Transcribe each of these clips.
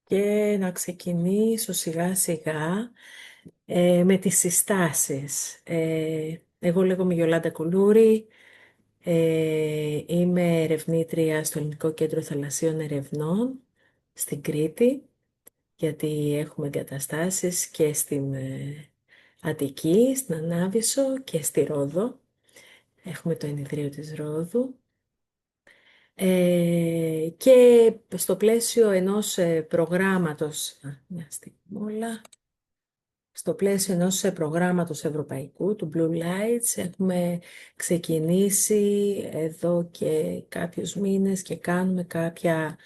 και να ξεκινήσω σιγά σιγά με τις συστάσεις. Εγώ λέγομαι Γιολάντα Κουλούρη, είμαι ερευνήτρια στο Ελληνικό Κέντρο Θαλασσίων Ερευνών στην Κρήτη, γιατί έχουμε εγκαταστάσεις και στην Αττική, στην Ανάβησο και στη Ρόδο. Έχουμε το ενιδρίο της Ρόδου. Και στο πλαίσιο ενός προγράμματος, μια στιγμή όλα, στο πλαίσιο ενός προγράμματος ευρωπαϊκού, του Blue Lights, έχουμε ξεκινήσει εδώ και κάποιους μήνες και κάνουμε κάποια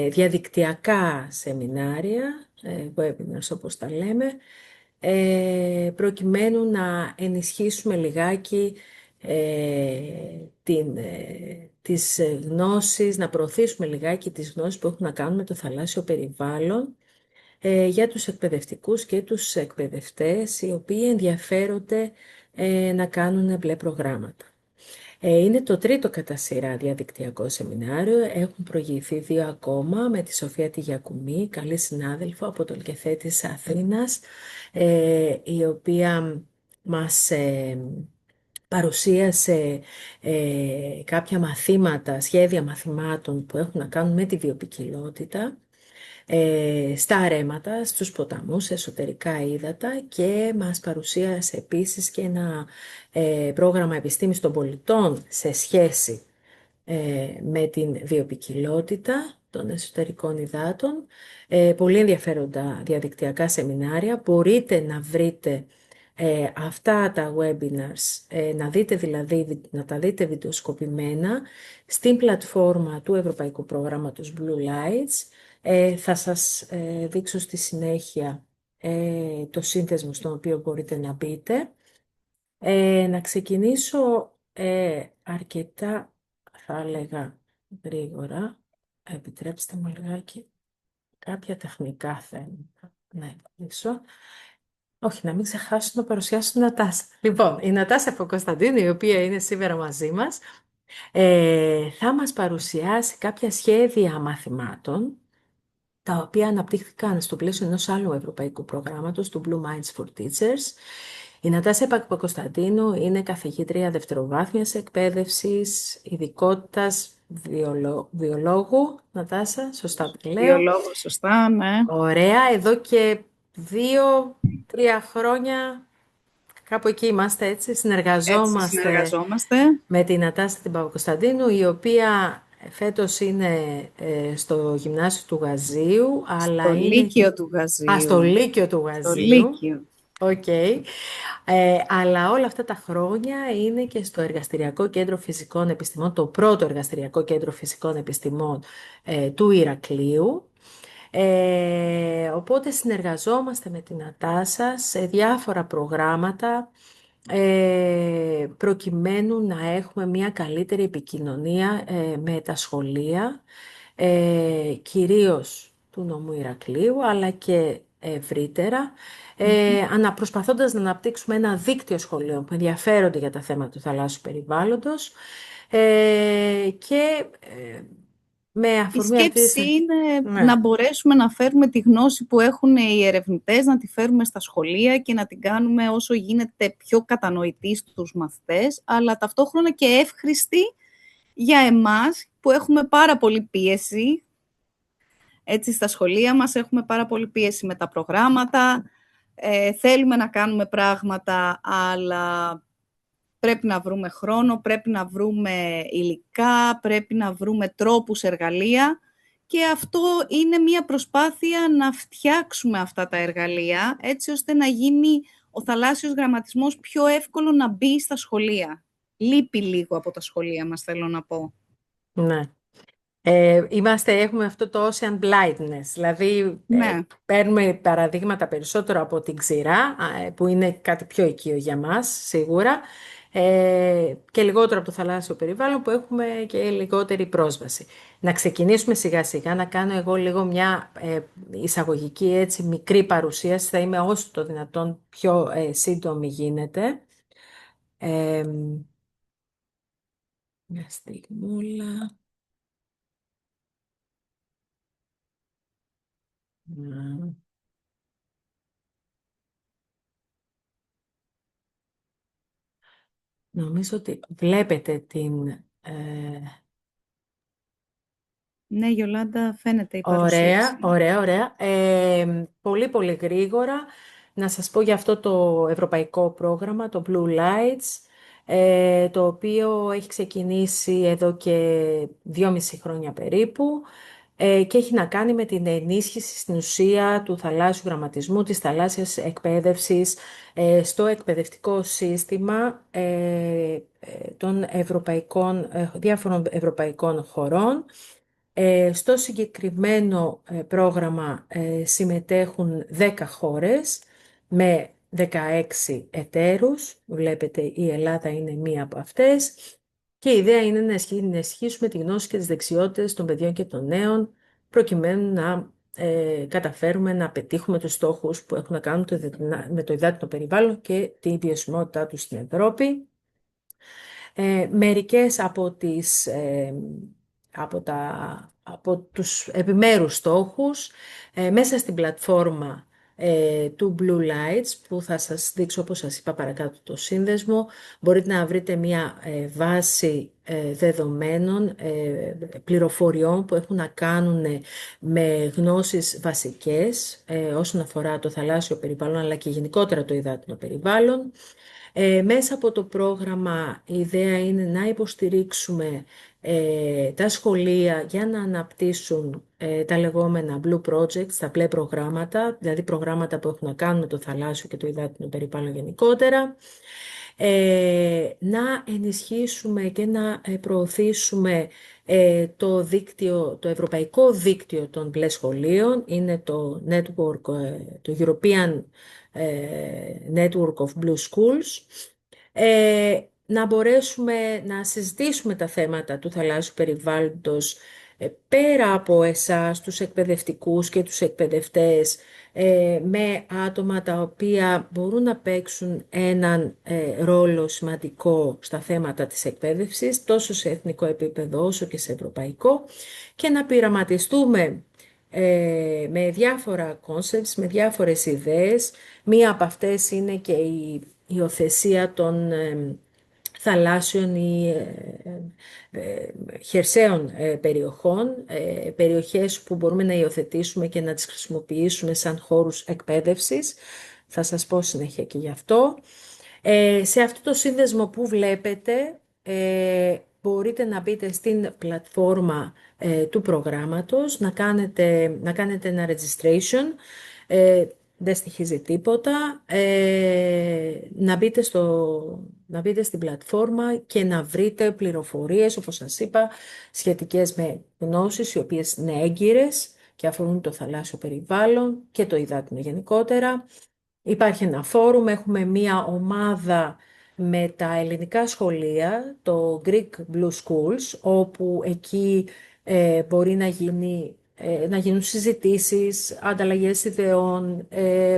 διαδικτυακά σεμινάρια, webinars όπως τα λέμε, προκειμένου να ενισχύσουμε λιγάκι τις γνώσεις, να προωθήσουμε λιγάκι τις γνώσεις που έχουν να κάνουν με το θαλάσσιο περιβάλλον για τους εκπαιδευτικούς και τους εκπαιδευτές οι οποίοι ενδιαφέρονται να κάνουν μπλε προγράμματα. Είναι το τρίτο κατά σειρά διαδικτυακό σεμινάριο. Έχουν προηγηθεί δύο ακόμα με τη Σοφία τη Γιακουμή, καλή συνάδελφο από το ΛΚΕΘΕ της Αθήνας, η οποία μας παρουσίασε κάποια μαθήματα, σχέδια μαθημάτων που έχουν να κάνουν με τη βιοποικιλότητα στα ρέματα, στους ποταμούς, σε εσωτερικά ύδατα, και μας παρουσίασε επίσης και ένα πρόγραμμα επιστήμης των πολιτών σε σχέση με την βιοποικιλότητα των εσωτερικών υδάτων. Πολύ ενδιαφέροντα διαδικτυακά σεμινάρια. Μπορείτε να βρείτε αυτά τα webinars, να δείτε δηλαδή, να τα δείτε βιντεοσκοπημένα στην πλατφόρμα του Ευρωπαϊκού Προγράμματος Blue Lights. Θα σας δείξω στη συνέχεια το σύνθεσμο στον οποίο μπορείτε να μπείτε. Να ξεκινήσω αρκετά, θα έλεγα, γρήγορα. Επιτρέψτε μου λιγάκι κάποια τεχνικά θέματα να επιλύσω. Όχι, να μην ξεχάσω να παρουσιάσω την Νατάσα. Λοιπόν, η Νατάσα Κωνσταντίνου, η οποία είναι σήμερα μαζί μας, θα μας παρουσιάσει κάποια σχέδια μαθημάτων, τα οποία αναπτύχθηκαν στο πλαίσιο ενός άλλου ευρωπαϊκού προγράμματος, του Blue Minds for Teachers. Η Νατάσα Παπακοσταντίνου είναι καθηγήτρια δευτεροβάθμιας εκπαίδευσης, ειδικότητας βιολόγου. Νατάσα, σωστά το λέω? Βιολόγο, σωστά, ναι. Ωραία, εδώ και 2-3 χρόνια, κάπου εκεί είμαστε, έτσι, Έτσι συνεργαζόμαστε συνεργαζόμαστε. με την Νατάσα την Παπακοσταντίνου, η οποία φέτος είναι στο γυμνάσιο του Γαζίου, Στο αλλά είναι... Λύκειο του στο Γαζίου. Λύκειο του Στο Γαζίου. Λύκειο. Οκ. Αλλά όλα αυτά τα χρόνια είναι και στο Εργαστηριακό Κέντρο Φυσικών Επιστημών, το πρώτο Εργαστηριακό Κέντρο Φυσικών Επιστημών του Ηρακλείου. Οπότε συνεργαζόμαστε με την Νατάσα σε διάφορα προγράμματα προκειμένου να έχουμε μια καλύτερη επικοινωνία με τα σχολεία, κυρίως του νομού Ηρακλείου, αλλά και ευρύτερα, προσπαθώντας να αναπτύξουμε ένα δίκτυο σχολείων που ενδιαφέρονται για τα θέματα του θαλάσσιου περιβάλλοντος και με Η αφορμή αυτή. σκέψη είναι Ναι. να μπορέσουμε να φέρουμε τη γνώση που έχουν οι ερευνητές, να τη φέρουμε στα σχολεία και να την κάνουμε όσο γίνεται πιο κατανοητή στους μαθητές, αλλά ταυτόχρονα και εύχρηστη για εμάς που έχουμε πάρα πολύ πίεση. Έτσι, στα σχολεία μας έχουμε πάρα πολύ πίεση με τα προγράμματα, θέλουμε να κάνουμε πράγματα, αλλά πρέπει να βρούμε χρόνο, πρέπει να βρούμε υλικά, πρέπει να βρούμε τρόπους, εργαλεία, και αυτό είναι μια προσπάθεια να φτιάξουμε αυτά τα εργαλεία, έτσι ώστε να γίνει ο θαλάσσιος γραμματισμός πιο εύκολο να μπει στα σχολεία. Λείπει λίγο από τα σχολεία μας, θέλω να πω. Ναι. Έχουμε αυτό το ocean blindness, δηλαδή Ναι. παίρνουμε παραδείγματα περισσότερο από την ξηρά, που είναι κάτι πιο οικείο για μας, σίγουρα, και λιγότερο από το θαλάσσιο περιβάλλον που έχουμε και λιγότερη πρόσβαση. Να ξεκινήσουμε σιγά σιγά, να κάνω εγώ λίγο μια εισαγωγική, έτσι, μικρή παρουσίαση, θα είμαι όσο το δυνατόν πιο σύντομη γίνεται. Ε, μια στιγμούλα. Mm. Νομίζω ότι βλέπετε την... Ναι, Γιολάντα, φαίνεται η Ωραία, παρουσίαση. ωραία, ωραία. Πολύ, πολύ γρήγορα να σας πω για αυτό το ευρωπαϊκό πρόγραμμα, το Blue Lights, το οποίο έχει ξεκινήσει εδώ και 2,5 χρόνια περίπου και έχει να κάνει με την ενίσχυση στην ουσία του θαλάσσιου γραμματισμού, της θαλάσσιας εκπαίδευσης στο εκπαιδευτικό σύστημα των διάφορων ευρωπαϊκών χωρών. Στο συγκεκριμένο πρόγραμμα συμμετέχουν 10 χώρες με 16 εταίρους. Βλέπετε, η Ελλάδα είναι μία από αυτές. Και η ιδέα είναι να ενισχύσουμε τη γνώση και τις δεξιότητες των παιδιών και των νέων, προκειμένου να καταφέρουμε να πετύχουμε τους στόχους που έχουν να κάνουν με το υδάτινο περιβάλλον και τη βιωσιμότητά τους στην Ευρώπη. Μερικές από τους επιμέρους στόχους μέσα στην πλατφόρμα του Blue Lights, που θα σας δείξω, όπως σας είπα παρακάτω, το σύνδεσμο. Μπορείτε να βρείτε μια βάση δεδομένων, πληροφοριών που έχουν να κάνουν με γνώσεις βασικές όσον αφορά το θαλάσσιο περιβάλλον, αλλά και γενικότερα το υδάτινο περιβάλλον. Μέσα από το πρόγραμμα η ιδέα είναι να υποστηρίξουμε τα σχολεία για να αναπτύσσουν τα λεγόμενα Blue Projects, τα μπλε προγράμματα, δηλαδή προγράμματα που έχουν να κάνουν με το θαλάσσιο και το υδάτινο περιβάλλον γενικότερα. Να ενισχύσουμε και να προωθήσουμε το ευρωπαϊκό δίκτυο των μπλε σχολείων. Είναι το network, το European Network of Blue Schools. Να μπορέσουμε να συζητήσουμε τα θέματα του θαλάσσιου περιβάλλοντος πέρα από εσάς, τους εκπαιδευτικούς και τους εκπαιδευτές, με άτομα τα οποία μπορούν να παίξουν έναν ρόλο σημαντικό στα θέματα της εκπαίδευσης, τόσο σε εθνικό επίπεδο όσο και σε ευρωπαϊκό, και να πειραματιστούμε με διάφορα concepts, με διάφορες ιδέες. Μία από αυτές είναι και η υιοθεσία των θαλάσσιων ή χερσαίων περιοχών, περιοχές που μπορούμε να υιοθετήσουμε και να τις χρησιμοποιήσουμε σαν χώρους εκπαίδευσης. Θα σας πω συνέχεια και γι' αυτό. Σε αυτό το σύνδεσμο που βλέπετε, μπορείτε να μπείτε στην πλατφόρμα του προγράμματος, να κάνετε ένα registration. Δεν στοιχίζει τίποτα. Να μπείτε στην πλατφόρμα και να βρείτε πληροφορίες, όπως σας είπα, σχετικές με γνώσεις, οι οποίες είναι έγκυρες και αφορούν το θαλάσσιο περιβάλλον και το υδάτινο γενικότερα. Υπάρχει ένα φόρουμ, έχουμε μία ομάδα με τα ελληνικά σχολεία, το Greek Blue Schools, όπου εκεί μπορεί να γίνουν συζητήσεις, ανταλλαγές ιδεών,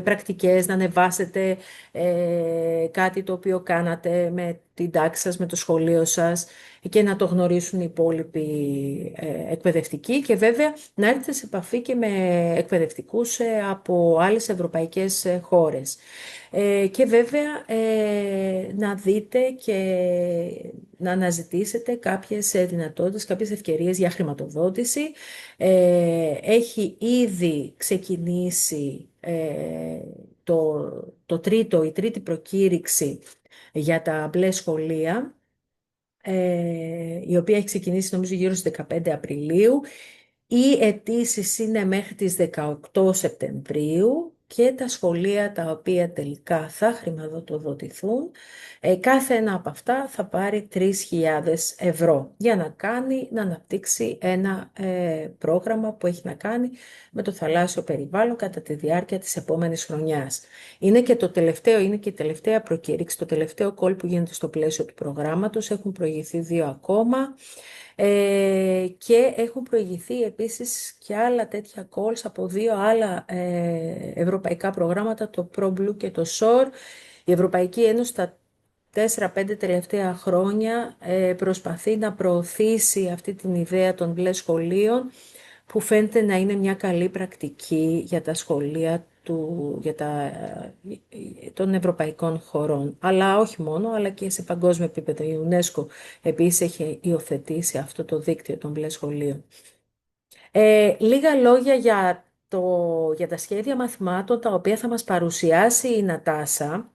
πρακτικές, να ανεβάσετε κάτι το οποίο κάνατε με την τάξη σας, με το σχολείο σας, και να το γνωρίσουν οι υπόλοιποι εκπαιδευτικοί, και βέβαια να έρθετε σε επαφή και με εκπαιδευτικούς από άλλες ευρωπαϊκές χώρες. Και βέβαια να δείτε και να αναζητήσετε κάποιες δυνατότητες, κάποιες ευκαιρίες για χρηματοδότηση. Έχει ήδη ξεκινήσει η τρίτη προκήρυξη για τα μπλε σχολεία, η οποία έχει ξεκινήσει νομίζω γύρω στις 15 Απριλίου. Οι αιτήσεις είναι μέχρι τις 18 Σεπτεμβρίου και τα σχολεία τα οποία τελικά θα χρηματοδοτηθούν, κάθε ένα από αυτά θα πάρει 3.000 ευρώ για να αναπτύξει ένα πρόγραμμα που έχει να κάνει με το θαλάσσιο περιβάλλον κατά τη διάρκεια της επόμενης χρονιάς. Είναι και η τελευταία προκήρυξη, το τελευταίο call που γίνεται στο πλαίσιο του προγράμματος. Έχουν προηγηθεί 2 ακόμα. Και έχουν προηγηθεί επίσης και άλλα τέτοια calls από 2 άλλα ευρωπαϊκά προγράμματα, το ProBlue και το SOAR. Η Ευρωπαϊκή Ένωση τα 4-5 τελευταία χρόνια προσπαθεί να προωθήσει αυτή την ιδέα των μπλε σχολείων, που φαίνεται να είναι μια καλή πρακτική για τα σχολεία των ευρωπαϊκών χωρών. Αλλά όχι μόνο, αλλά και σε παγκόσμιο επίπεδο. Η UNESCO επίσης έχει υιοθετήσει αυτό το δίκτυο των μπλε σχολείων. Λίγα λόγια για τα σχέδια μαθημάτων τα οποία θα μας παρουσιάσει η Νατάσα,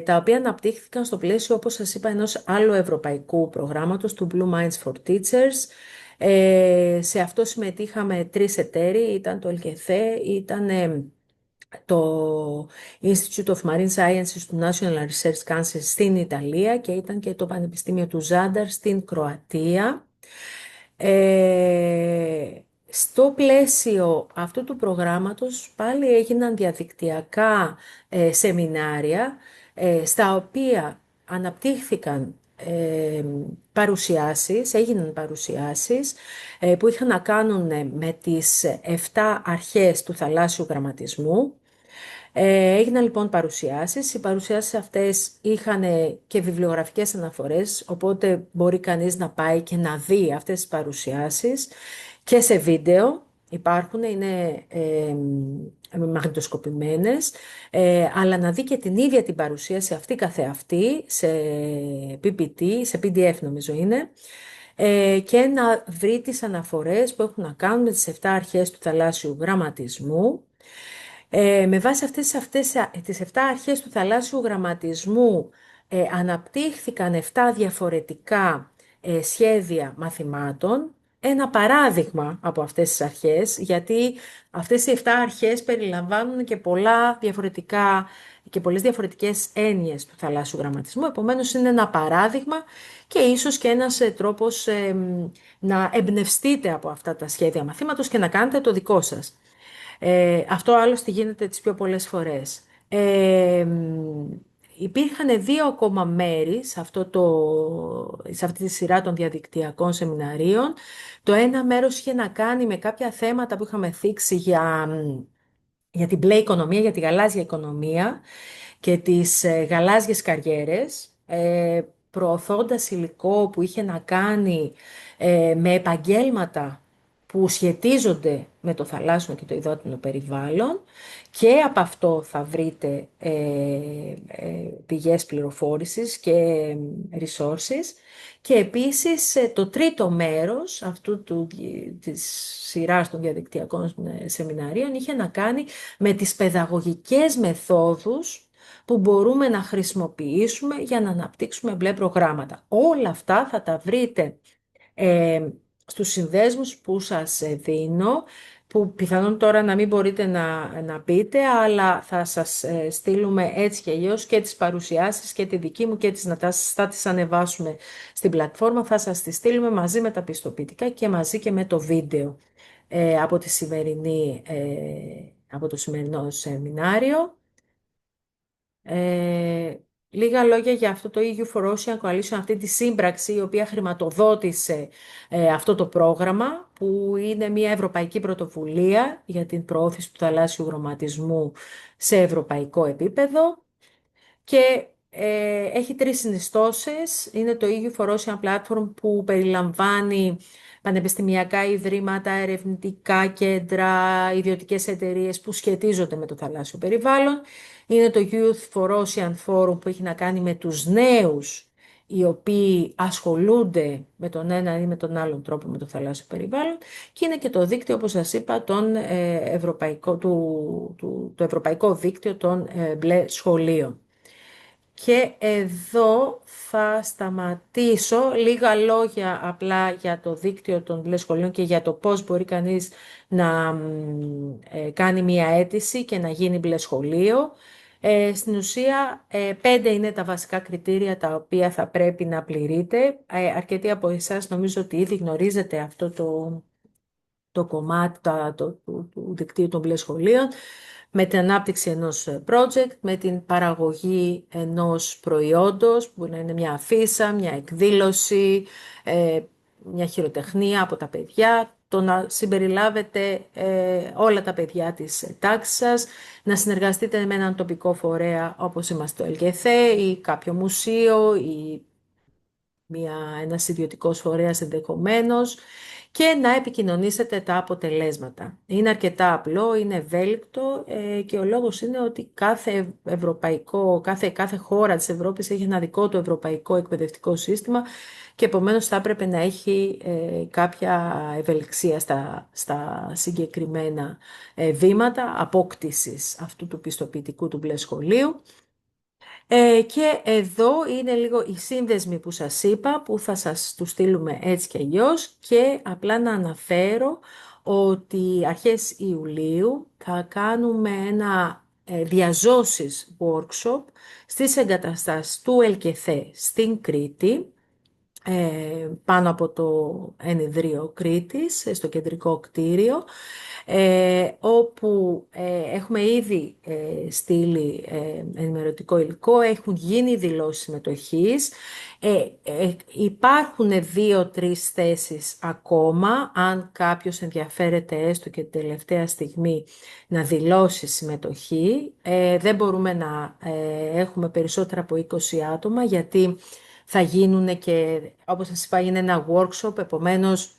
τα οποία αναπτύχθηκαν στο πλαίσιο, όπως σας είπα, ενός άλλου ευρωπαϊκού προγράμματος, του Blue Minds for Teachers. Σε αυτό συμμετείχαμε 3 εταίροι, ήταν το ΕΛΚΕΘΕ, ήταν το Institute of Marine Sciences του National Research Council στην Ιταλία και ήταν και το Πανεπιστήμιο του Ζάνταρ στην Κροατία. Στο πλαίσιο αυτού του προγράμματος πάλι έγιναν διαδικτυακά σεμινάρια στα οποία αναπτύχθηκαν έγιναν παρουσιάσεις που είχαν να κάνουν με τις 7 αρχές του θαλάσσιου γραμματισμού. Έγιναν λοιπόν παρουσιάσεις. Οι παρουσιάσεις αυτές είχαν και βιβλιογραφικές αναφορές, οπότε μπορεί κανείς να πάει και να δει αυτές τις παρουσιάσεις και σε βίντεο. Υπάρχουν, είναι μαγνητοσκοπημένες, αλλά να δει και την ίδια την παρουσίαση αυτή καθεαυτή σε PPT, σε PDF νομίζω είναι, και να βρει τις αναφορές που έχουν να κάνουν με τις 7 αρχές του θαλάσσιου γραμματισμού. Με βάση τις 7 αρχές του θαλάσσιου γραμματισμού αναπτύχθηκαν 7 διαφορετικά σχέδια μαθημάτων. Ένα παράδειγμα από αυτές τις αρχές, γιατί αυτές οι 7 αρχές περιλαμβάνουν και πολλές διαφορετικές έννοιες του θαλάσσιου γραμματισμού, επομένως είναι ένα παράδειγμα και ίσως και ένας τρόπος να εμπνευστείτε από αυτά τα σχέδια μαθήματος και να κάνετε το δικό σας. Αυτό άλλωστε γίνεται τις πιο πολλές φορές. Υπήρχαν 2 ακόμα μέρη σε αυτή τη σειρά των διαδικτυακών σεμιναρίων. Το ένα μέρος είχε να κάνει με κάποια θέματα που είχαμε θίξει για την μπλε οικονομία, για τη γαλάζια οικονομία και τις γαλάζιες καριέρες, προωθώντας υλικό που είχε να κάνει με επαγγέλματα που σχετίζονται με το θαλάσσιο και το υδάτινο περιβάλλον, και από αυτό θα βρείτε πηγές πληροφόρησης και resources. Και επίσης το τρίτο μέρος της σειράς των διαδικτυακών σεμιναρίων είχε να κάνει με τις παιδαγωγικές μεθόδους που μπορούμε να χρησιμοποιήσουμε για να αναπτύξουμε μπλε προγράμματα. Όλα αυτά θα τα βρείτε στους συνδέσμους που σας δίνω, που πιθανόν τώρα να μην μπορείτε να πείτε, αλλά θα σας στείλουμε έτσι και αλλιώς και τις παρουσιάσεις και τη δική μου και τις Νατάσας, θα τις ανεβάσουμε στην πλατφόρμα, θα σας τις στείλουμε μαζί με τα πιστοποιητικά και μαζί και με το βίντεο από το σημερινό σεμινάριο. Λίγα λόγια για αυτό το EU for Ocean Coalition, αυτή τη σύμπραξη η οποία χρηματοδότησε αυτό το πρόγραμμα, που είναι μια ευρωπαϊκή πρωτοβουλία για την προώθηση του θαλάσσιου γραμματισμού σε ευρωπαϊκό επίπεδο και έχει 3 συνιστώσεις. Είναι το EU for Ocean Platform, που περιλαμβάνει πανεπιστημιακά ιδρύματα, ερευνητικά κέντρα, ιδιωτικές εταιρείες που σχετίζονται με το θαλάσσιο περιβάλλον. Είναι το Youth for Ocean Forum, που έχει να κάνει με τους νέους οι οποίοι ασχολούνται με τον ένα ή με τον άλλον τρόπο με το θαλάσσιο περιβάλλον, και είναι και το δίκτυο, όπως σας είπα, το Ευρωπαϊκό Δίκτυο των Μπλε Σχολείων. Και εδώ θα σταματήσω. Λίγα λόγια απλά για το δίκτυο των μπλε σχολείων και για το πώς μπορεί κανείς να κάνει μία αίτηση και να γίνει μπλε σχολείο. Στην ουσία, 5 είναι τα βασικά κριτήρια τα οποία θα πρέπει να πληρείτε. Αρκετοί από εσάς νομίζω ότι ήδη γνωρίζετε αυτό το κομμάτι του δικτύου των μπλε σχολείων, με την ανάπτυξη ενός project, με την παραγωγή ενός προϊόντος, που να είναι μια αφίσα, μια εκδήλωση, μια χειροτεχνία από τα παιδιά, το να συμπεριλάβετε όλα τα παιδιά της τάξης σας, να συνεργαστείτε με έναν τοπικό φορέα όπως είμαστε το ΕΛΚΕΘΕ ή κάποιο μουσείο ή ένας ιδιωτικός φορέας ενδεχομένως, και να επικοινωνήσετε τα αποτελέσματα. Είναι αρκετά απλό, είναι ευέλικτο και ο λόγος είναι ότι κάθε χώρα της Ευρώπης έχει ένα δικό του ευρωπαϊκό εκπαιδευτικό σύστημα και επομένως θα έπρεπε να έχει κάποια ευελιξία στα συγκεκριμένα βήματα απόκτησης αυτού του πιστοποιητικού του μπλε σχολείου. Και εδώ είναι λίγο οι σύνδεσμοι που σας είπα, που θα σας τους στείλουμε έτσι και αλλιώς, και απλά να αναφέρω ότι αρχές Ιουλίου θα κάνουμε ένα διαζώσεις workshop στις εγκαταστάσεις του ΕΛΚΕΘΕ στην Κρήτη, πάνω από το Ενιδρίο Κρήτης, στο κεντρικό κτίριο, όπου έχουμε ήδη στείλει ενημερωτικό υλικό, έχουν γίνει δηλώσεις συμμετοχής, υπάρχουν 2-3 θέσεις ακόμα, αν κάποιος ενδιαφέρεται έστω και την τελευταία στιγμή να δηλώσει συμμετοχή. Δεν μπορούμε να έχουμε περισσότερα από 20 άτομα, γιατί θα γίνουν και, όπως σας είπα, είναι ένα workshop, επομένως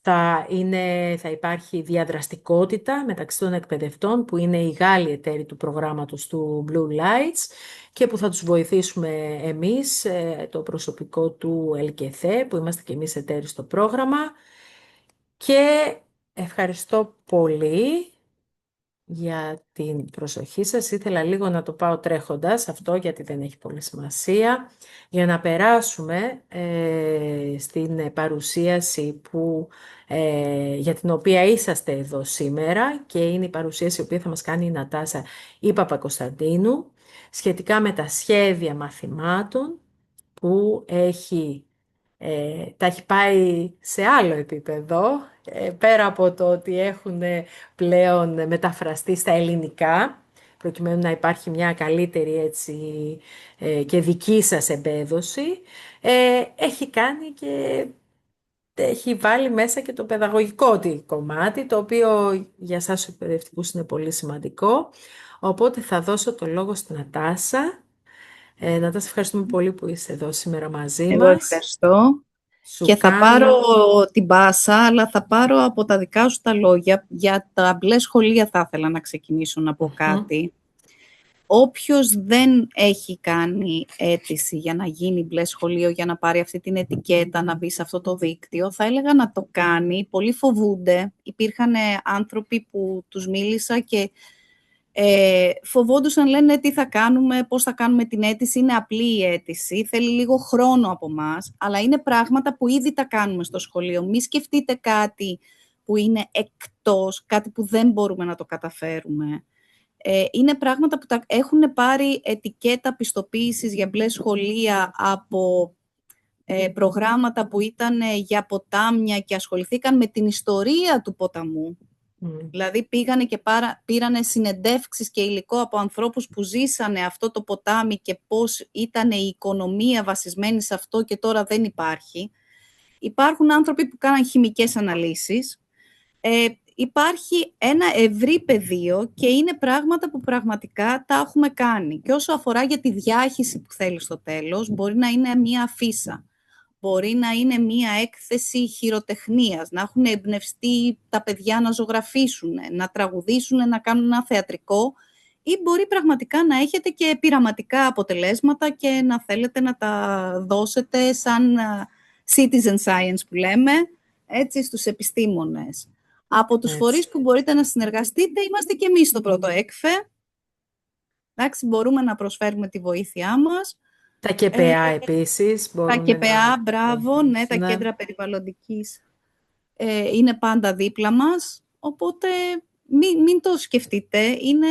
θα υπάρχει διαδραστικότητα μεταξύ των εκπαιδευτών, που είναι οι Γάλλοι εταίροι του προγράμματος του Blue Lights και που θα τους βοηθήσουμε εμείς, το προσωπικό του ΕΛΚΕΘΕ, που είμαστε και εμείς εταίροι στο πρόγραμμα. Και ευχαριστώ πολύ για την προσοχή σας. Ήθελα λίγο να το πάω τρέχοντας αυτό, γιατί δεν έχει πολύ σημασία, για να περάσουμε στην παρουσίαση για την οποία είσαστε εδώ σήμερα, και είναι η παρουσίαση η οποία θα μας κάνει η Νατάσα η Παπακοσταντίνου σχετικά με τα σχέδια μαθημάτων που τα έχει πάει σε άλλο επίπεδο, πέρα από το ότι έχουν πλέον μεταφραστεί στα ελληνικά, προκειμένου να υπάρχει μια καλύτερη έτσι, και δική σας εμπέδωση. Έχει κάνει και έχει βάλει μέσα και το παιδαγωγικό κομμάτι, το οποίο για σας τους εκπαιδευτικούς είναι πολύ σημαντικό. Οπότε θα δώσω το λόγο στην Νατάσα. Νατάσα, ευχαριστούμε πολύ που είσαι εδώ σήμερα μαζί Εγώ μας. ευχαριστώ. Και θα πάρω την πάσα, αλλά θα πάρω από τα δικά σου τα λόγια. Για τα μπλε σχολεία θα ήθελα να ξεκινήσω να πω κάτι. Όποιος δεν έχει κάνει αίτηση για να γίνει μπλε σχολείο, για να πάρει αυτή την ετικέτα, να μπει σε αυτό το δίκτυο, θα έλεγα να το κάνει. Πολλοί φοβούνται. Υπήρχαν άνθρωποι που τους μίλησα και φοβόντουσαν, λένε τι θα κάνουμε, πώς θα κάνουμε την αίτηση. Είναι απλή η αίτηση, θέλει λίγο χρόνο από μας, αλλά είναι πράγματα που ήδη τα κάνουμε στο σχολείο. Μη σκεφτείτε κάτι που είναι εκτός, κάτι που δεν μπορούμε να το καταφέρουμε. Είναι πράγματα που έχουν πάρει ετικέτα πιστοποίησης για μπλε σχολεία από προγράμματα που ήταν για ποτάμια και ασχοληθήκαν με την ιστορία του ποταμού. Δηλαδή πήγανε και πήρανε συνεντεύξεις και υλικό από ανθρώπους που ζήσανε αυτό το ποτάμι και πώς ήταν η οικονομία βασισμένη σε αυτό και τώρα δεν υπάρχει. Υπάρχουν άνθρωποι που κάναν χημικές αναλύσεις. Υπάρχει ένα ευρύ πεδίο και είναι πράγματα που πραγματικά τα έχουμε κάνει. Και όσο αφορά για τη διάχυση που θέλει στο τέλος, μπορεί να είναι μία αφίσα. Μπορεί να είναι μία έκθεση χειροτεχνίας, να έχουν εμπνευστεί τα παιδιά να ζωγραφίσουν, να τραγουδήσουν, να κάνουν ένα θεατρικό, ή μπορεί πραγματικά να έχετε και πειραματικά αποτελέσματα και να θέλετε να τα δώσετε σαν citizen science που λέμε, έτσι, στους επιστήμονες. Από τους φορείς που μπορείτε να συνεργαστείτε, είμαστε και εμείς στο πρώτο ΕΚΦΕ. Εντάξει, μπορούμε να προσφέρουμε τη βοήθειά μας. Τα ΚΠΑ επίσης. Τα ΚΠΑ, μπράβο, ναι, τα κέντρα περιβαλλοντικής είναι πάντα δίπλα μας. Οπότε μην το σκεφτείτε, είναι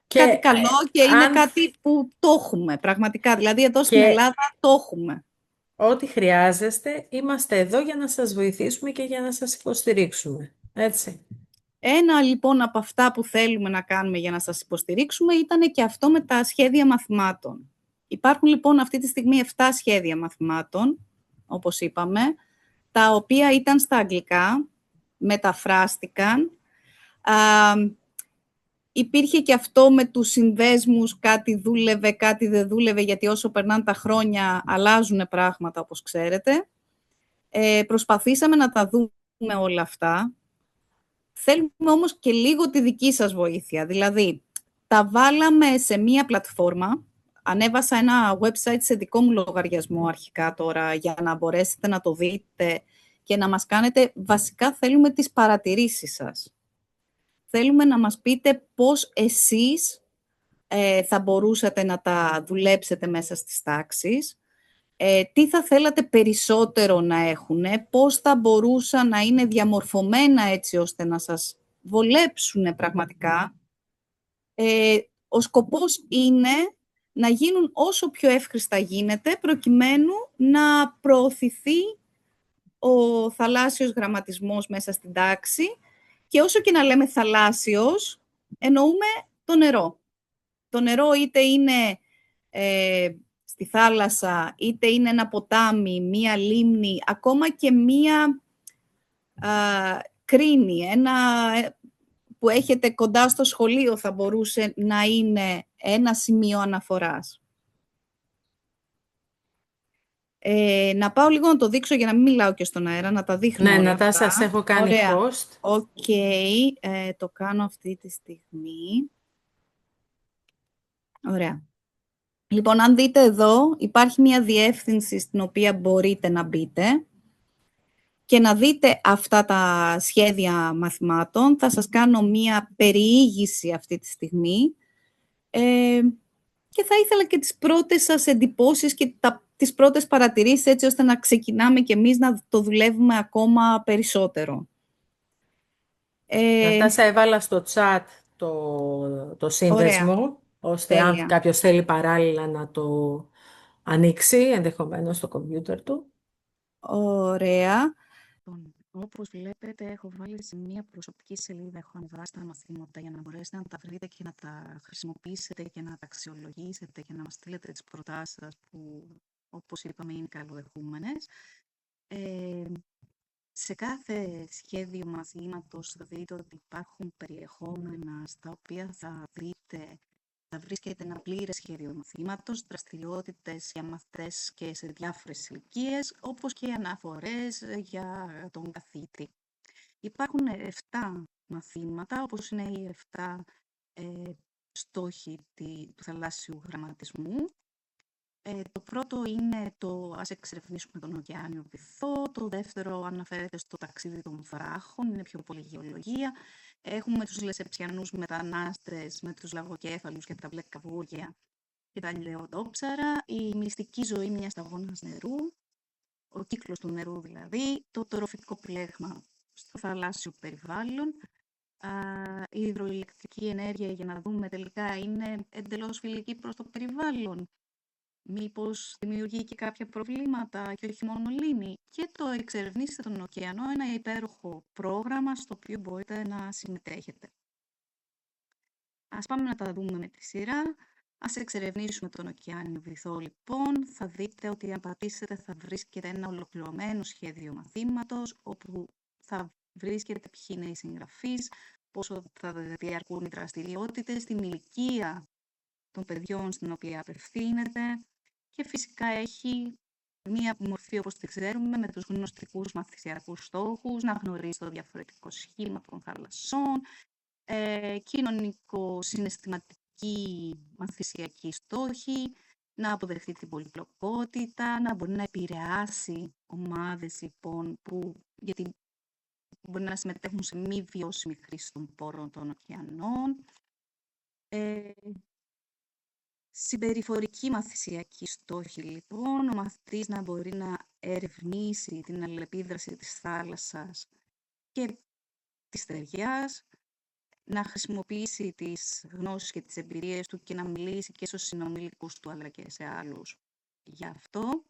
κάτι καλό και είναι κάτι που το έχουμε πραγματικά. Δηλαδή εδώ στην Ελλάδα το έχουμε. Ό,τι χρειάζεστε, είμαστε εδώ για να σας βοηθήσουμε και για να σας υποστηρίξουμε. Έτσι. Ένα λοιπόν από αυτά που θέλουμε να κάνουμε για να σας υποστηρίξουμε ήταν και αυτό με τα σχέδια μαθημάτων. Υπάρχουν λοιπόν αυτή τη στιγμή 7 σχέδια μαθημάτων, όπως είπαμε, τα οποία ήταν στα αγγλικά, μεταφράστηκαν. Υπήρχε και αυτό με τους συνδέσμους, κάτι δούλευε, κάτι δεν δούλευε, γιατί όσο περνάνε τα χρόνια αλλάζουν πράγματα, όπως ξέρετε. Προσπαθήσαμε να τα δούμε όλα αυτά. Θέλουμε όμως και λίγο τη δική σας βοήθεια. Δηλαδή, τα βάλαμε σε μία πλατφόρμα. Ανέβασα ένα website σε δικό μου λογαριασμό αρχικά τώρα, για να μπορέσετε να το δείτε και να μας κάνετε. Βασικά θέλουμε τις παρατηρήσεις σας. Θέλουμε να μας πείτε πώς εσείς θα μπορούσατε να τα δουλέψετε μέσα στις τάξεις. Τι θα θέλατε περισσότερο να έχουν, πώς θα μπορούσαν να είναι διαμορφωμένα έτσι ώστε να σας βολέψουν πραγματικά. Ο σκοπός είναι να γίνουν όσο πιο εύχριστα γίνεται, προκειμένου να προωθηθεί ο θαλάσσιος γραμματισμός μέσα στην τάξη. Και όσο και να λέμε θαλάσσιος, εννοούμε το νερό. Το νερό είτε είναι στη θάλασσα, είτε είναι ένα ποτάμι, μία λίμνη, ακόμα και μία κρίνη, που έχετε κοντά στο σχολείο θα μπορούσε να είναι ένα σημείο αναφοράς. Να πάω λίγο να το δείξω για να μην μιλάω και στον αέρα, να τα δείχνω. Ναι, να τα σας έχω κάνει post. Οκ, το κάνω αυτή τη στιγμή. Ωραία. Λοιπόν, αν δείτε εδώ, υπάρχει μια διεύθυνση στην οποία μπορείτε να μπείτε και να δείτε αυτά τα σχέδια μαθημάτων. Θα σας κάνω μια περιήγηση αυτή τη στιγμή και θα ήθελα και τις πρώτες σας εντυπώσεις και τις πρώτες παρατηρήσεις, έτσι ώστε να ξεκινάμε και εμείς να το δουλεύουμε ακόμα περισσότερο. Νατάσα, έβαλα στο chat το σύνδεσμο, ωραία. ώστε αν κάποιος θέλει παράλληλα να το ανοίξει, ενδεχομένως στο κομπιούτερ του. Ωραία. Όπως βλέπετε, έχω βάλει σε μια προσωπική σελίδα, έχω ανεβάσει τα μαθήματα για να μπορέσετε να τα βρείτε και να τα χρησιμοποιήσετε και να τα αξιολογήσετε και να μας στείλετε τις προτάσεις σας που, όπως είπαμε, είναι καλοδεχούμενες. Σε κάθε σχέδιο μαθήματος θα δείτε ότι υπάρχουν περιεχόμενα στα οποία θα βρίσκεται ένα πλήρες σχέδιο μαθήματος, δραστηριότητες για μαθητές και σε διάφορες ηλικίες, όπως και αναφορές για τον καθηγητή. Υπάρχουν 7 μαθήματα, όπως είναι οι 7 στόχοι του θαλάσσιου γραμματισμού. Το πρώτο είναι το «Ας εξερευνήσουμε τον ωκεάνιο βυθό». Το δεύτερο αναφέρεται στο ταξίδι των βράχων, είναι πιο πολύ γεωλογία. Έχουμε τους λεσεψιανούς μετανάστες με τους λαγοκέφαλους και τα μπλε καβούρια και τα λεοντόψαρα. Η μυστική ζωή μιας σταγόνας νερού, ο κύκλος του νερού δηλαδή, το τροφικό πλέγμα στο θαλάσσιο περιβάλλον. Η υδροηλεκτρική ενέργεια, για να δούμε τελικά, είναι εντελώς φιλική προς το περιβάλλον. Μήπως δημιουργεί και κάποια προβλήματα και όχι μόνο λύνει. Και το «Εξερευνήστε τον ωκεανό», ένα υπέροχο πρόγραμμα στο οποίο μπορείτε να συμμετέχετε. Ας πάμε να τα δούμε με τη σειρά. Ας εξερευνήσουμε τον ωκεάνιο βυθό, λοιπόν. Θα δείτε ότι αν πατήσετε θα βρίσκεται ένα ολοκληρωμένο σχέδιο μαθήματος, όπου θα βρίσκεται ποιοι είναι οι συγγραφείς, πόσο θα διαρκούν οι δραστηριότητες, την ηλικία των παιδιών στην οποία απευθύνεται και φυσικά έχει μία μορφή, όπως τη ξέρουμε, με τους γνωστικούς μαθησιακούς στόχους, να γνωρίζει το διαφορετικό σχήμα των θαλασσών, κοινωνικο-συναισθηματική μαθησιακή στόχη, να αποδεχτεί την πολυπλοκότητα, να μπορεί να επηρεάσει ομάδες, λοιπόν, γιατί μπορεί να συμμετέχουν σε μη βιώσιμη χρήση των πόρων των ωκεανών. Συμπεριφορική μαθησιακή στόχη, λοιπόν, ο μαθητής να μπορεί να ερευνήσει την αλληλεπίδραση της θάλασσας και της στεριάς, να χρησιμοποιήσει τις γνώσεις και τις εμπειρίες του και να μιλήσει και στους συνομήλικους του αλλά και σε άλλους γι' αυτό.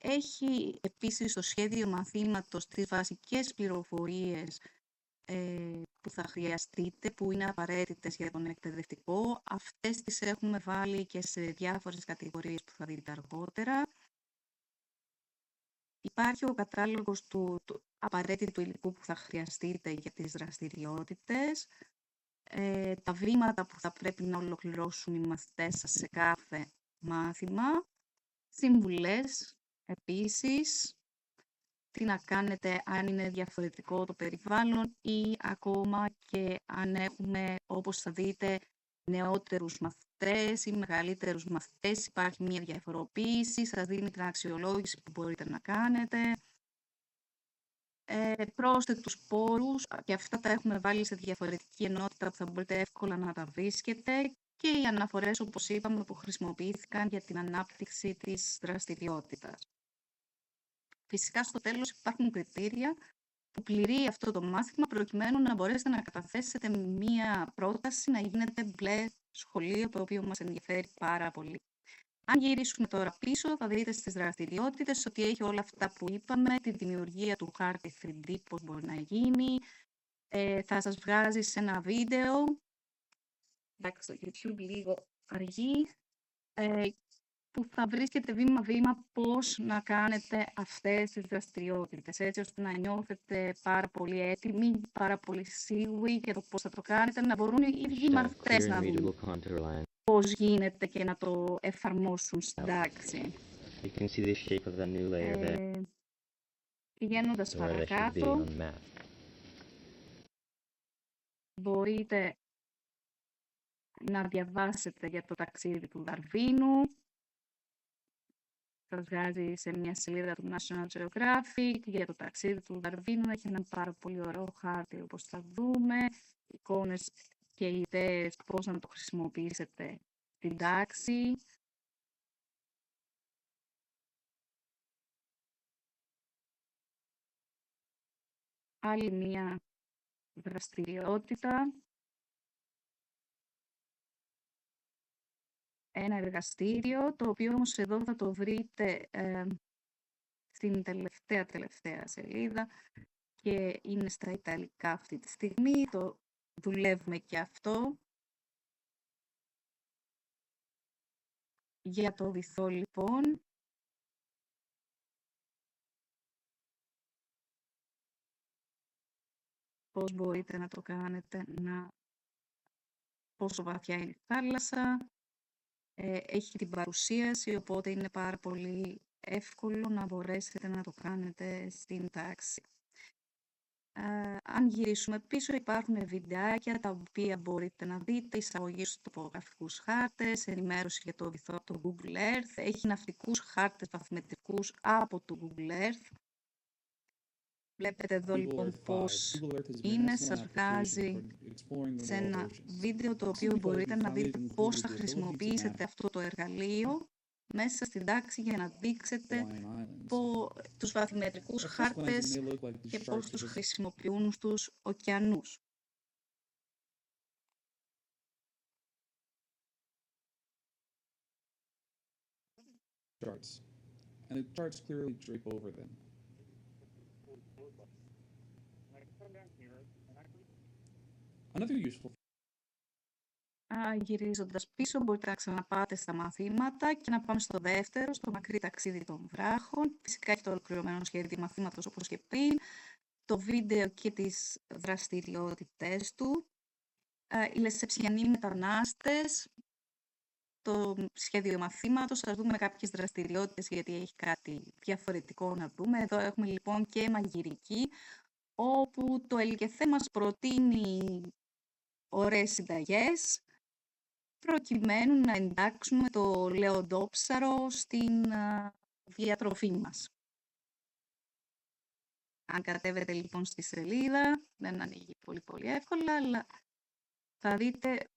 Έχει επίσης στο σχέδιο μαθήματος τις βασικές πληροφορίες που θα χρειαστείτε, που είναι απαραίτητες για τον εκπαιδευτικό. Αυτές τις έχουμε βάλει και σε διάφορες κατηγορίες που θα δείτε αργότερα. Υπάρχει ο κατάλογος του απαραίτητου υλικού που θα χρειαστείτε για τις δραστηριότητες, τα βήματα που θα πρέπει να ολοκληρώσουν οι μαθητές σας σε κάθε μάθημα, συμβουλές επίσης, τι να κάνετε αν είναι διαφορετικό το περιβάλλον ή ακόμα και αν έχουμε, όπως θα δείτε, νεότερους μαθητές ή μεγαλύτερους μαθητές. Υπάρχει μια διαφοροποίηση, σας δίνει την αξιολόγηση που μπορείτε να κάνετε. Πρόσθετους πόρους, και αυτά τα έχουμε βάλει σε διαφορετική ενότητα που θα μπορείτε εύκολα να τα βρίσκετε, και οι αναφορές, όπως είπαμε, που χρησιμοποιήθηκαν για την ανάπτυξη της δραστηριότητας. Φυσικά, στο τέλος υπάρχουν κριτήρια που πληρεί αυτό το μάθημα προκειμένου να μπορέσετε να καταθέσετε μία πρόταση να γίνετε μπλε σχολείο, το οποίο μας ενδιαφέρει πάρα πολύ. Αν γυρίσουμε τώρα πίσω, θα δείτε στις δραστηριότητες ότι έχει όλα αυτά που είπαμε, τη δημιουργία του χάρτη 3D, πώς μπορεί να γίνει, θα σας βγάζει σε ένα βίντεο, εντάξει, στο YouTube λίγο αργεί, που θα βρίσκετε βήμα-βήμα πώς να κάνετε αυτές τις δραστηριότητες, έτσι ώστε να νιώθετε πάρα πολύ έτοιμοι, πάρα πολύ σίγουροι για το πώς θα το κάνετε, να μπορούν οι ίδιοι μαθητές να δουν πώς γίνεται και να το εφαρμόσουν στην τάξη. Πηγαίνοντας παρακάτω, μπορείτε να διαβάσετε για το ταξίδι του Δαρβίνου. Σας βγάζει σε μια σελίδα του National Geographic για το ταξίδι του Δαρβίνου. Έχει ένα πάρα πολύ ωραίο χάρτη, όπως θα δούμε, εικόνες και ιδέες πώς να το χρησιμοποιήσετε στην τάξη. Άλλη μία δραστηριότητα. Ένα εργαστήριο, το οποίο όμως εδώ θα το βρείτε στην τελευταία σελίδα και είναι στα ιταλικά αυτή τη στιγμή. Το δουλεύουμε και αυτό. Για το βυθό, λοιπόν, πώς μπορείτε να το κάνετε, πόσο βαθιά είναι η θάλασσα. Έχει την παρουσίαση, οπότε είναι πάρα πολύ εύκολο να μπορέσετε να το κάνετε στην τάξη. Αν γυρίσουμε πίσω, υπάρχουν βιντεάκια τα οποία μπορείτε να δείτε, εισαγωγή στους τοπογραφικούς χάρτες, ενημέρωση για το βυθό από το Google Earth, έχει ναυτικούς χάρτες βαθμετρικούς από το Google Earth. Βλέπετε εδώ λοιπόν πώς είναι, σας βγάζει σε ένα βίντεο το οποίο μπορείτε να δείτε πώς θα χρησιμοποιήσετε αυτό το εργαλείο μέσα στην τάξη για να δείξετε τους βαθμετρικούς χάρτες και πώς τους χρησιμοποιούν στους ωκεανούς. Charts, and the charts clearly drape over them. Another useful. Γυρίζοντας πίσω, μπορείτε να ξαναπάτε στα μαθήματα και να πάμε στο δεύτερο, στο μακρύ ταξίδι των βράχων. Φυσικά έχει το ολοκληρωμένο σχέδιο μαθήματος, όπως και πριν, το βίντεο και τις δραστηριότητες του. Οι λεσσεψιανοί μετανάστες, το σχέδιο μαθήματος, θα δούμε κάποιες δραστηριότητες γιατί έχει κάτι διαφορετικό να δούμε. Εδώ έχουμε λοιπόν και μαγειρική, όπου το ΕΛΚΕΘΕ μας προτείνει ωραίες συνταγές, προκειμένου να εντάξουμε το λεοντόψαρο στην διατροφή μας. Αν κατέβετε λοιπόν στη σελίδα, δεν ανοίγει πολύ εύκολα, αλλά θα δείτε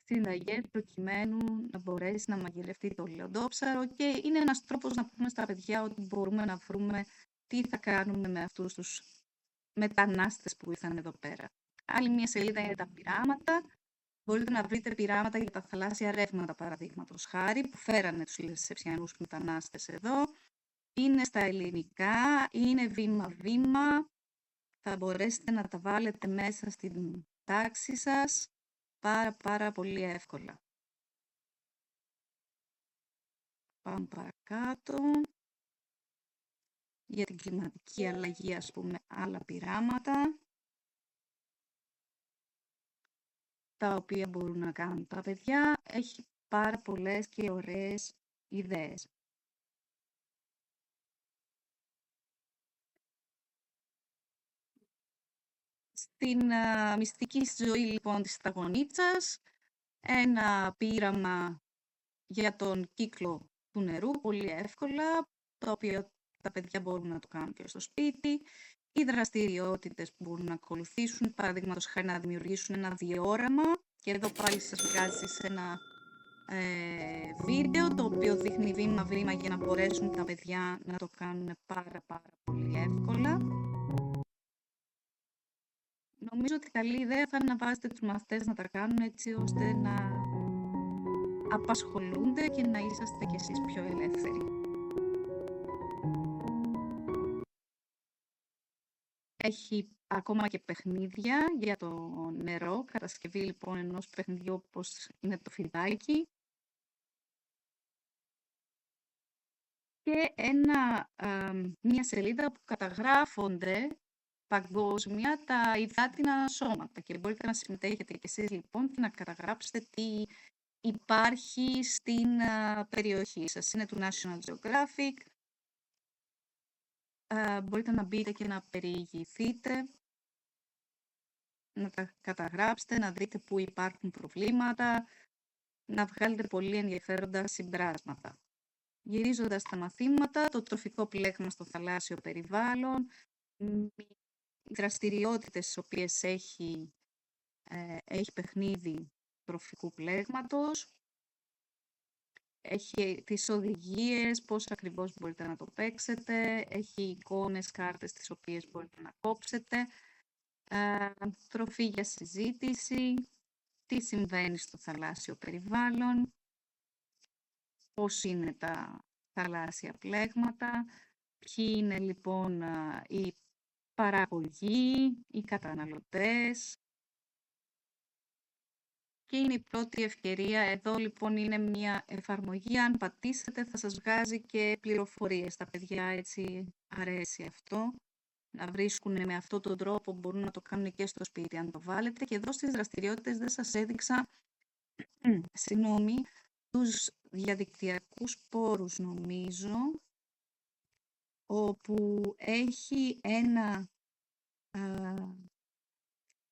συνταγές προκειμένου να μπορέσει να μαγειρευτεί το λεοντόψαρο και είναι ένας τρόπος να πούμε στα παιδιά ότι μπορούμε να βρούμε τι θα κάνουμε με αυτούς τους μετανάστες που ήρθαν εδώ πέρα. Άλλη μια σελίδα είναι τα πειράματα. Μπορείτε να βρείτε πειράματα για τα θαλάσσια ρεύματα, παραδείγματος χάρη, που φέρανε τους λεσσεψιανούς μετανάστες εδώ. Είναι στα ελληνικά, είναι βήμα-βήμα. Θα μπορέσετε να τα βάλετε μέσα στην τάξη σας πάρα πολύ εύκολα. Πάμε παρακάτω. Για την κλιματική αλλαγή, ας πούμε, άλλα πειράματα, τα οποία μπορούν να κάνουν τα παιδιά. Έχει πάρα πολλές και ωραίες ιδέες. την μυστική ζωή λοιπόν της σταγονίτσας, ένα πείραμα για τον κύκλο του νερού, πολύ εύκολα, το οποίο τα παιδιά μπορούν να το κάνουν και στο σπίτι. Οι δραστηριότητες που μπορούν να ακολουθήσουν, παραδείγματος χάρη να δημιουργήσουν ένα διόραμα, και εδώ πάλι σας βγάζει σε ένα βίντεο, το οποίο δείχνει βήμα-βήμα για να μπορέσουν τα παιδιά να το κάνουν πάρα πολύ εύκολα. Νομίζω ότι καλή ιδέα θα είναι να βάζετε τους μαθητές να τα κάνουν, έτσι ώστε να απασχολούνται και να είσαστε κι εσείς πιο ελεύθεροι. Έχει ακόμα και παιχνίδια για το νερό, κατασκευή λοιπόν ενός παιχνιδιού όπως είναι το φιδάκι. Και μια σελίδα που καταγράφονται παγκόσμια τα υδάτινα σώματα και μπορείτε να συμμετέχετε και εσείς λοιπόν και να καταγράψετε τι υπάρχει στην περιοχή σας. Είναι του National Geographic. Μπορείτε να μπείτε και να περιηγηθείτε, να τα καταγράψετε, να δείτε πού υπάρχουν προβλήματα, να βγάλετε πολύ ενδιαφέροντα συμπράσματα. Γυρίζοντας τα μαθήματα, το τροφικό πλέγμα στο θαλάσσιο περιβάλλον, οι δραστηριότητες στις οποίες έχει παιχνίδι τροφικού πλέγματος, έχει τις οδηγίες, πώς ακριβώς μπορείτε να το παίξετε, έχει εικόνες, κάρτες τις οποίες μπορείτε να κόψετε, τροφή για συζήτηση, τι συμβαίνει στο θαλάσσιο περιβάλλον, πώς είναι τα θαλάσσια πλέγματα, ποιοι είναι λοιπόν οι παραγωγοί, οι καταναλωτές. Και είναι η πρώτη ευκαιρία. Εδώ λοιπόν είναι μια εφαρμογή. Αν πατήσετε θα σας βγάζει και πληροφορίες. Τα παιδιά έτσι αρέσει αυτό. Να βρίσκουν με αυτόν τον τρόπο, μπορούν να το κάνουν και στο σπίτι αν το βάλετε. Και εδώ στις δραστηριότητες δεν σας έδειξα τους διαδικτυακούς πόρους νομίζω, όπου έχει ένα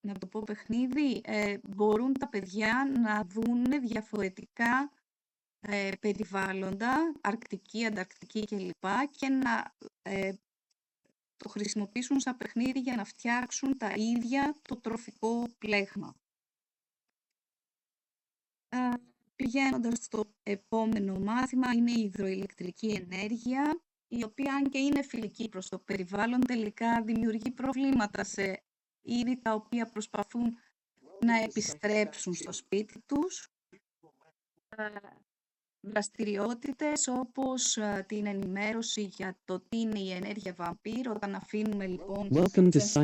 να το πω παιχνίδι, μπορούν τα παιδιά να δουν διαφορετικά περιβάλλοντα, αρκτική, ανταρκτική κλπ. Και να το χρησιμοποιήσουν σαν παιχνίδι για να φτιάξουν τα ίδια το τροφικό πλέγμα. Πηγαίνοντας στο επόμενο μάθημα, είναι η υδροηλεκτρική ενέργεια, η οποία αν και είναι φιλική προς το περιβάλλον, τελικά δημιουργεί προβλήματα σε είδη τα οποία προσπαθούν να επιστρέψουν στο σπίτι τους. Δραστηριότητες όπως την ενημέρωση για το τι είναι η ενέργεια βαμπύρ, όταν αφήνουμε λοιπόν τις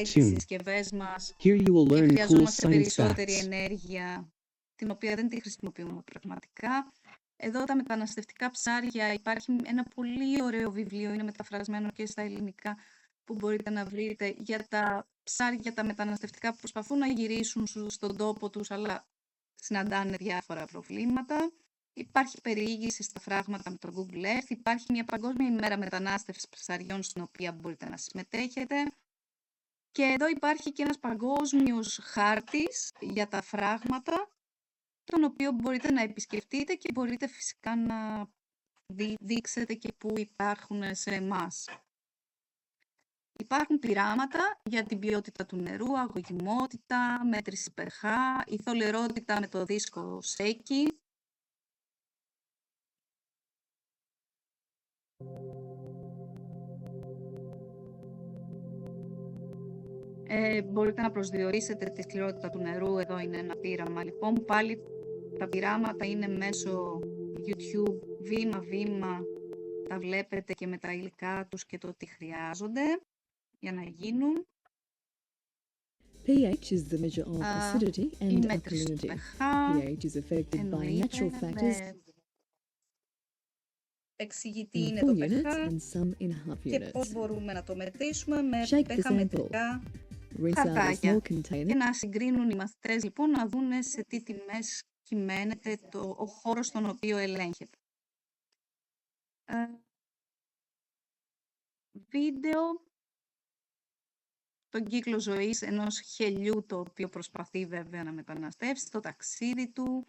συσκευές μας και χρειαζόμαστε περισσότερη ενέργεια, την οποία δεν τη χρησιμοποιούμε πραγματικά. Εδώ τα μεταναστευτικά ψάρια, υπάρχει ένα πολύ ωραίο βιβλίο, είναι μεταφρασμένο και στα ελληνικά, που μπορείτε να βρείτε για τα ψάρια τα μεταναστευτικά που προσπαθούν να γυρίσουν στον τόπο τους, αλλά συναντάνε διάφορα προβλήματα. Υπάρχει περιήγηση στα φράγματα με το Google Earth. Υπάρχει μια παγκόσμια ημέρα μετανάστευσης ψαριών, στην οποία μπορείτε να συμμετέχετε. Και εδώ υπάρχει και ένας παγκόσμιος χάρτης για τα φράγματα, τον οποίο μπορείτε να επισκεφτείτε και μπορείτε φυσικά να δείξετε και πού υπάρχουν σε εμάς. Υπάρχουν πειράματα για την ποιότητα του νερού, αγωγημότητα, μέτρηση pH, η θολερότητα με το δίσκο Σέικι. Μπορείτε να προσδιορίσετε τη σκληρότητα του νερού. Εδώ είναι ένα πείραμα. Λοιπόν, πάλι τα πειράματα είναι μέσω YouTube, βήμα-βήμα, τα βλέπετε και με τα υλικά τους και το τι χρειάζονται για να γίνουν. pH is the measure of acidity and alkalinity. pH is affected by natural factors. Εξηγεί τι in είναι 4 το units pH and some in half και units. πώς μπορούμε να το μετρήσουμε με Shake the pH sample. μετρικά Rinse out a χαρτάκια. small container. Και να συγκρίνουν οι μαθητές λοιπόν, να δουν σε τι τιμές κυμαίνεται ο χώρος στον οποίο ελέγχεται. Βίντεο τον κύκλο ζωής ενός χελιού, το οποίο προσπαθεί βέβαια να μεταναστεύσει στο ταξίδι του.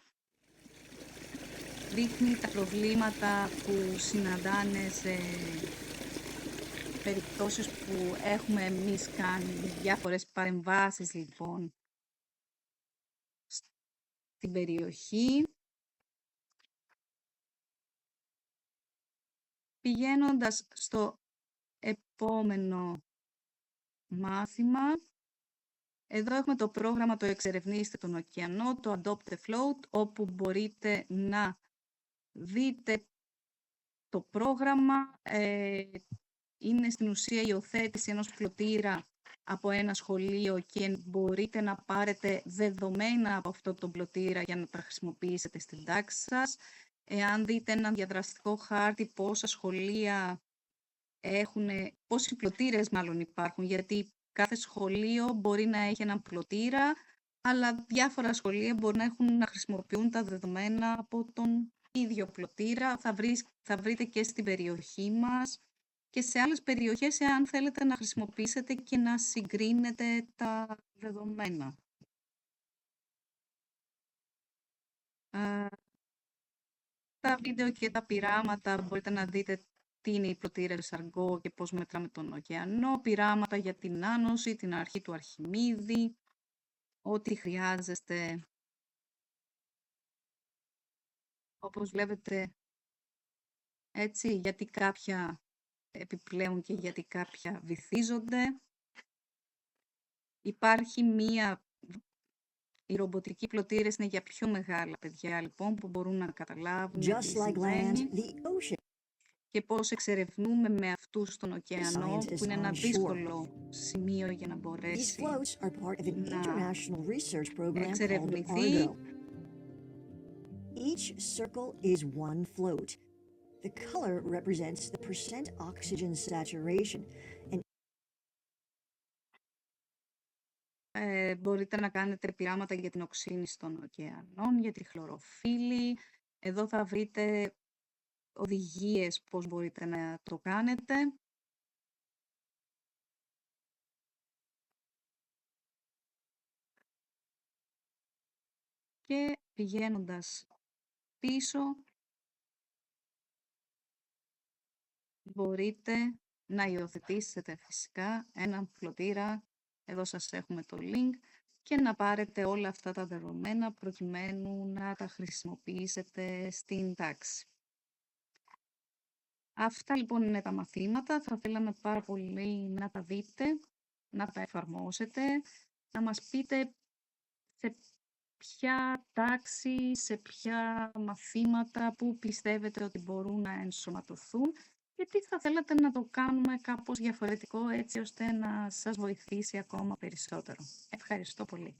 Δείχνει τα προβλήματα που συναντάνε σε περιπτώσεις που έχουμε εμείς κάνει διάφορες παρεμβάσεις λοιπόν στην περιοχή. Πηγαίνοντας στο επόμενο μάθημα, εδώ έχουμε το πρόγραμμα το Εξερευνήστε τον ωκεανό, το Adopt the Float, όπου μπορείτε να δείτε το πρόγραμμα. Είναι στην ουσία η υιοθέτηση ενός πλωτήρα από ένα σχολείο και μπορείτε να πάρετε δεδομένα από αυτό το πλωτήρα για να τα χρησιμοποιήσετε στην τάξη σας. Εάν δείτε έναν διαδραστικό χάρτη πόσα σχολεία έχουν, πόσοι πλωτήρες μάλλον υπάρχουν, γιατί κάθε σχολείο μπορεί να έχει έναν πλωτήρα, αλλά διάφορα σχολεία μπορεί να χρησιμοποιούν τα δεδομένα από τον ίδιο πλωτήρα. Θα βρείτε και στην περιοχή μας και σε άλλες περιοχές, εάν θέλετε να χρησιμοποιήσετε και να συγκρίνετε τα δεδομένα. Τα βίντεο και τα πειράματα μπορείτε να δείτε τι είναι οι πλωτήρες Argo και πώς μετράμε τον ωκεανό, πειράματα για την άνωση, την αρχή του Αρχιμίδη, ό,τι χρειάζεστε. Όπως βλέπετε, έτσι, γιατί κάποια επιπλέον και γιατί κάποια βυθίζονται. Υπάρχει οι ρομποτικοί πλωτήρες είναι για πιο μεγάλα παιδιά, λοιπόν, που μπορούν να καταλάβουν τι σημαίνει και πώς εξερευνούμε με αυτούς τον ωκεανό, που είναι ένα δύσκολο σημείο για να μπορέσει να εξερευνηθεί. Each circle is one float. The color represents the percent oxygen saturation. Μπορείτε να κάνετε πειράματα για την οξύνηση των ωκεανών, για τη χλωροφύλλη. Εδώ θα βρείτε οδηγίες πώς μπορείτε να το κάνετε. Και πηγαίνοντας πίσω, μπορείτε να υιοθετήσετε φυσικά έναν πλωτήρα. Εδώ σας έχουμε το link και να πάρετε όλα αυτά τα δεδομένα προκειμένου να τα χρησιμοποιήσετε στην τάξη. Αυτά λοιπόν είναι τα μαθήματα. Θα θέλαμε πάρα πολύ να τα δείτε, να τα εφαρμόσετε, να μας πείτε σε ποια τάξη, σε ποια μαθήματα που πιστεύετε ότι μπορούν να ενσωματωθούν και τι θα θέλατε να το κάνουμε κάπως διαφορετικό, έτσι ώστε να σας βοηθήσει ακόμα περισσότερο. Ευχαριστώ πολύ.